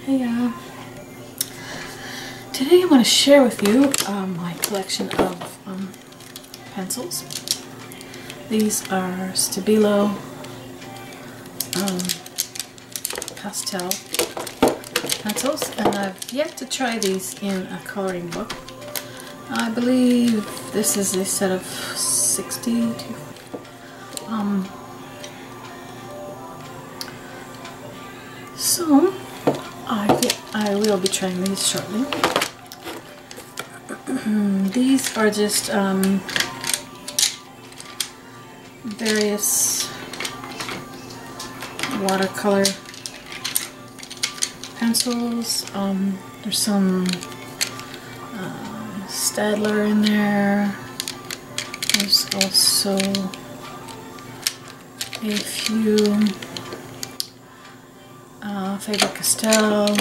Hey, today I want to share with you my collection of pencils. These are Stabilo pastel pencils, and I've yet to try these in a coloring book. I believe this is a set of 60. So I will be trying these shortly. These are just various watercolor pencils. There's some Staedtler in there. There's also a few Faber-Castell,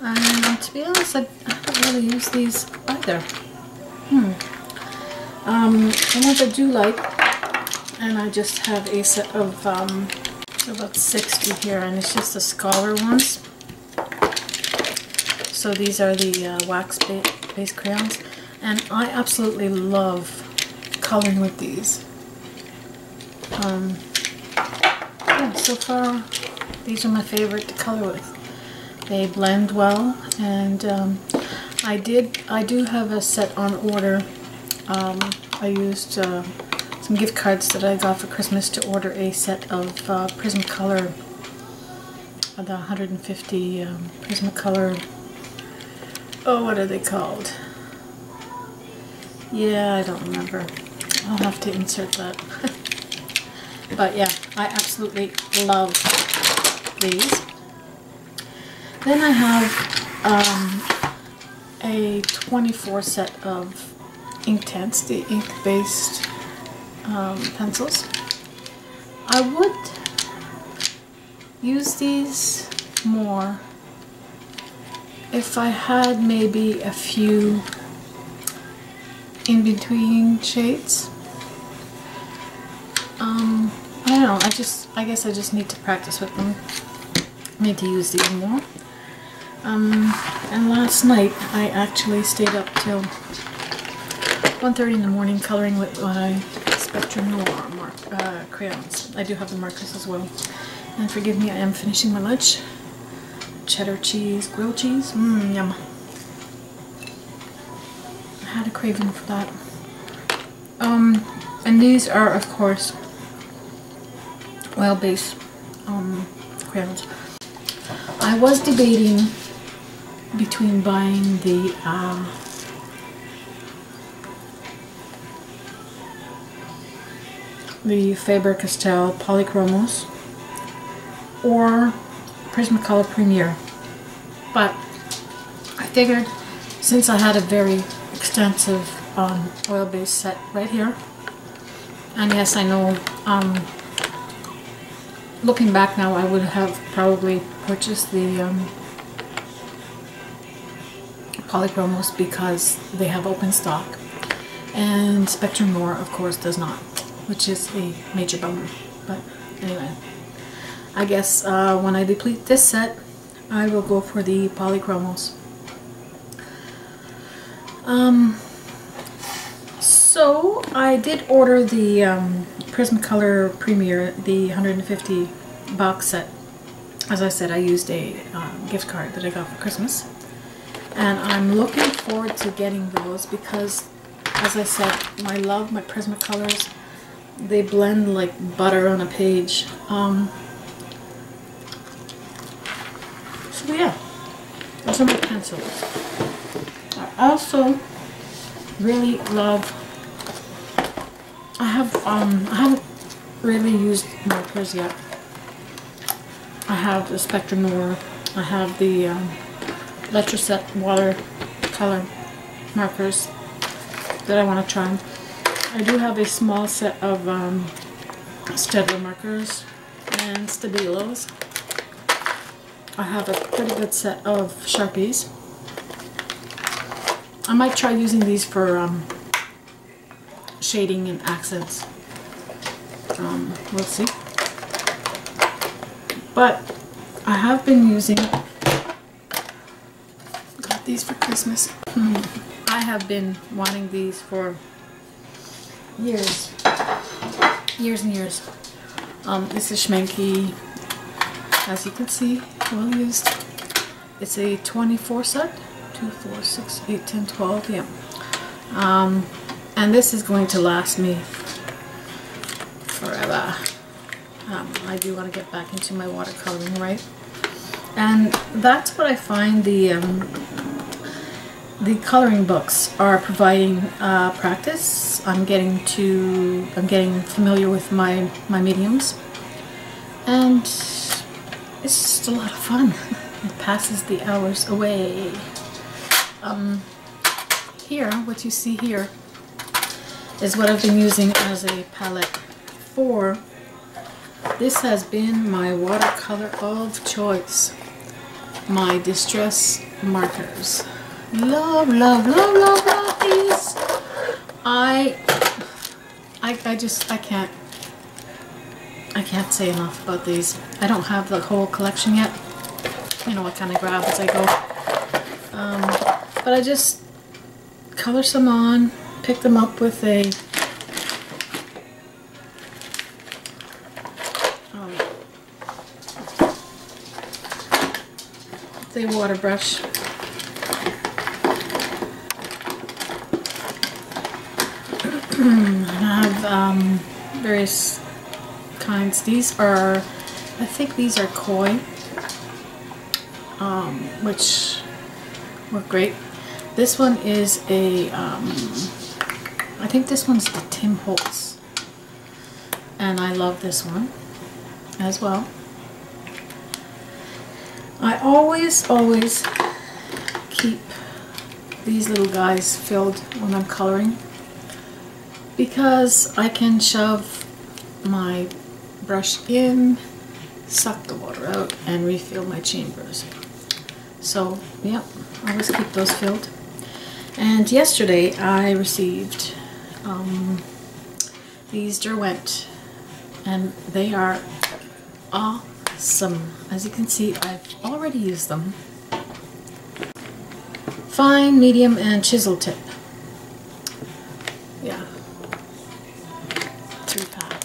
and to be honest, I haven't really used these either. The ones I do like, and I just have a set of about 60 here, and it's just the Scholar ones. So these are the wax-based crayons, and I absolutely love coloring with these. Yeah, so far these are my favorite to color with. They blend well, and I do have a set on order. I used some gift cards that I got for Christmas to order a set of Prismacolor, the 150 Prismacolor. Oh, what are they called? Yeah, I don't remember. I'll have to insert that. But yeah, I absolutely love these. Then I have a 24 set of Inktense, the ink-based pencils. I would use these more if I had maybe a few in-between shades. I don't know, I guess I just need to practice with them. Need to use these more. And last night I actually stayed up till 1:30 in the morning coloring with my Spectrum Noir crayons. I do have the markers as well. And forgive me, I am finishing my lunch. Cheddar cheese, grilled cheese, yum. I had a craving for that. And these are, of course, oil-based crayons. I was debating between buying the Faber-Castell Polychromos or Prismacolor Premier, but I figured since I had a very extensive oil-based set right here, and yes, I know, looking back now, I would have probably purchased the Polychromos because they have open stock, and Spectrum Noir, of course, does not, which is a major bummer. But anyway, I guess when I deplete this set, I will go for the Polychromos. So I did order the Prismacolor Premier, the 150 box set. As I said, I used a gift card that I got for Christmas, and I'm looking forward to getting those because, as I said, I love my Prismacolors. They blend like butter on a page. So yeah, those are my pencils. I also really love, I haven't really used markers yet. I have the Spectrum Noir, I have the Letraset watercolor markers that I want to try. I do have a small set of Staedtler markers and Stabilos. I have a pretty good set of Sharpies. I might try using these for shading and accents. We'll see. But I have been using, got these for Christmas. I have been wanting these for years and years. This is Schmenke, as you can see, well used. It's a 24 set, 2, 4, 6, 8, 10, 12, yeah. And this is going to last me forever. I do want to get back into my watercoloring, right? And that's what I find the coloring books are providing practice. I'm getting familiar with my mediums, and it's just a lot of fun. It passes the hours away. Here, what you see here is what I've been using as a palette for. This has been my watercolor of choice. My distress markers. Love, love, love, love, love these. I can't say enough about these. I don't have the whole collection yet. You know, I kind of grab as I go. But I just color some on, pick them up with a water brush. I have various kinds. These are, I think these are koi, which work great. This one is a, I think this one's the Tim Holtz, and I love this one as well. I always keep these little guys filled when I'm coloring, because I can shove my brush in, suck the water out, and refill my chambers. So, yeah, I always keep those filled. And yesterday I received these Derwent, and they are awesome. As you can see, I've already used them. Fine, medium, and chisel tip. Yeah. 3-pack.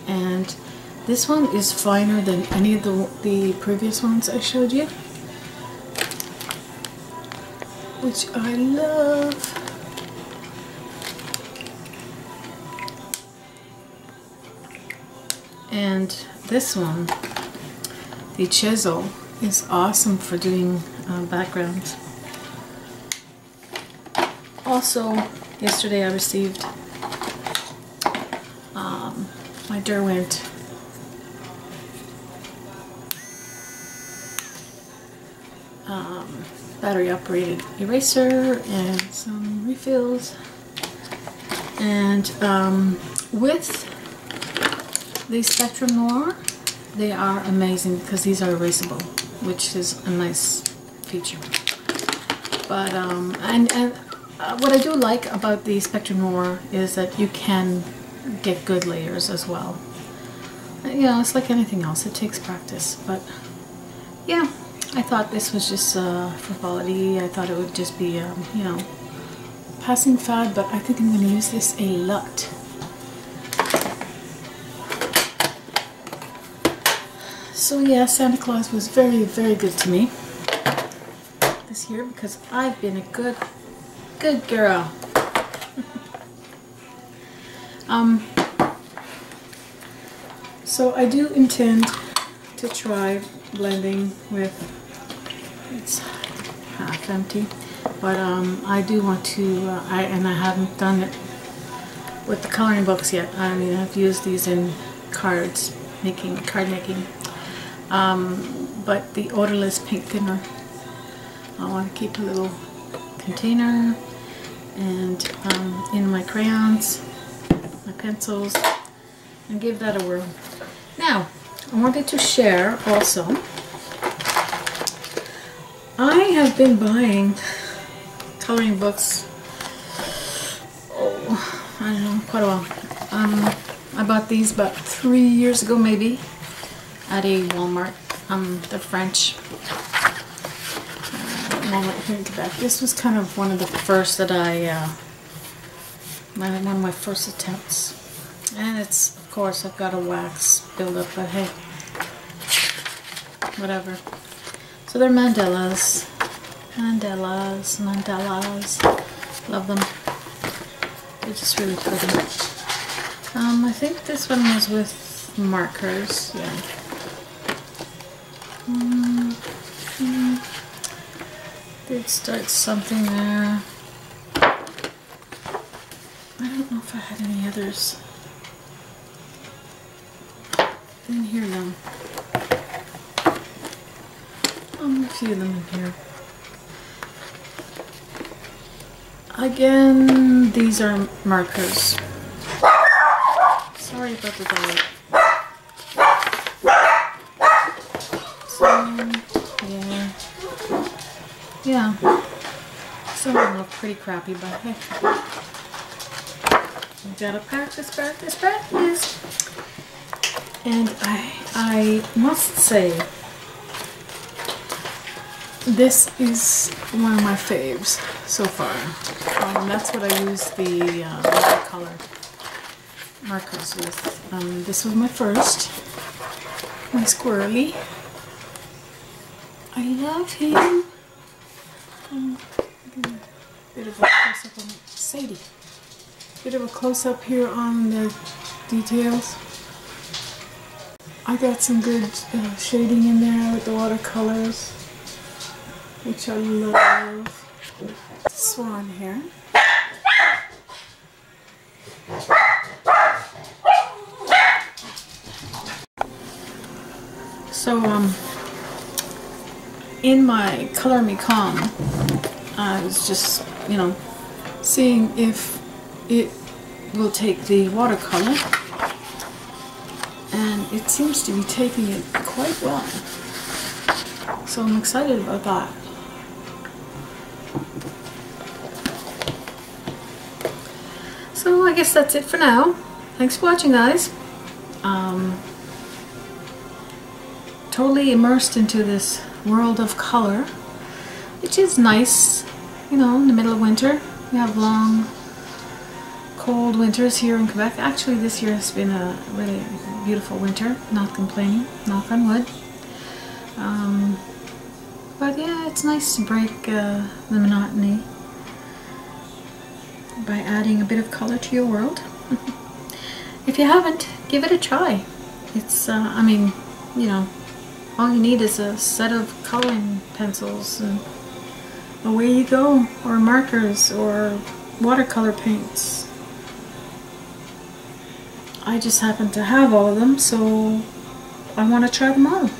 And this one is finer than any of the previous ones I showed you, which I love. And this one, the chisel, is awesome for doing backgrounds. Also, yesterday I received my Derwent battery operated eraser and some refills. And with the Spectrum Noir, they are amazing because these are erasable, which is a nice feature. But what I do like about the Spectrum Noir is that you can get good layers as well. You know, it's like anything else, it takes practice. But yeah, I thought this was just frivolity. I thought it would just be, you know, passing fad, but I think I'm going to use this a lot. So yeah, Santa Claus was very, very good to me this year because I've been a good girl. So I do intend to try blending with, it's half empty, but I do want to, and I haven't done it with the coloring books yet. I mean, I've used these in card making. But the odorless paint thinner, I want to keep a little container, and in my crayons, my pencils, and give that a whirl. Now, I wanted to share also, I have been buying coloring books, I don't know, quite a while. I got these about 3 years ago maybe at a Walmart. They're French. Walmart here in Quebec. This was kind of one of the first that one of my first attempts. And it's, of course, I've got a wax buildup, but hey, whatever. So they're mandalas. Mandalas. Love them. They're just really pretty. I think this one was with markers. Yeah. Did start something there. I don't know if I had any others. Didn't hear them. A few of them in here. Again, these are markers. Sorry about the dog. So, yeah. Some of them look pretty crappy, but hey. You gotta practice. And I must say, this is one of my faves so far. That's what I use the watercolor markers with. This was my first. My squirrely. I love him. Bit of a close-up on Sadie. Bit of a close-up here on the details. I got some good shading in there with the watercolors, which I love. Swan here. So in my ColourMeCom, I was just, seeing if it will take the watercolor, and it seems to be taking it quite well. So I'm excited about that. So I guess that's it for now. Thanks for watching, guys. Totally immersed into this world of color, which is nice, in the middle of winter. We have long, cold winters here in Quebec. Actually, this year has been a really beautiful winter. Not complaining, knock on wood. But yeah, it's nice to break the monotony by adding a bit of color to your world. If you haven't, give it a try. It's, all you need is a set of coloring pencils and away you go, or markers, or watercolor paints. I just happen to have all of them, so I want to try them all.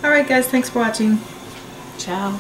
Alright guys, thanks for watching. Ciao.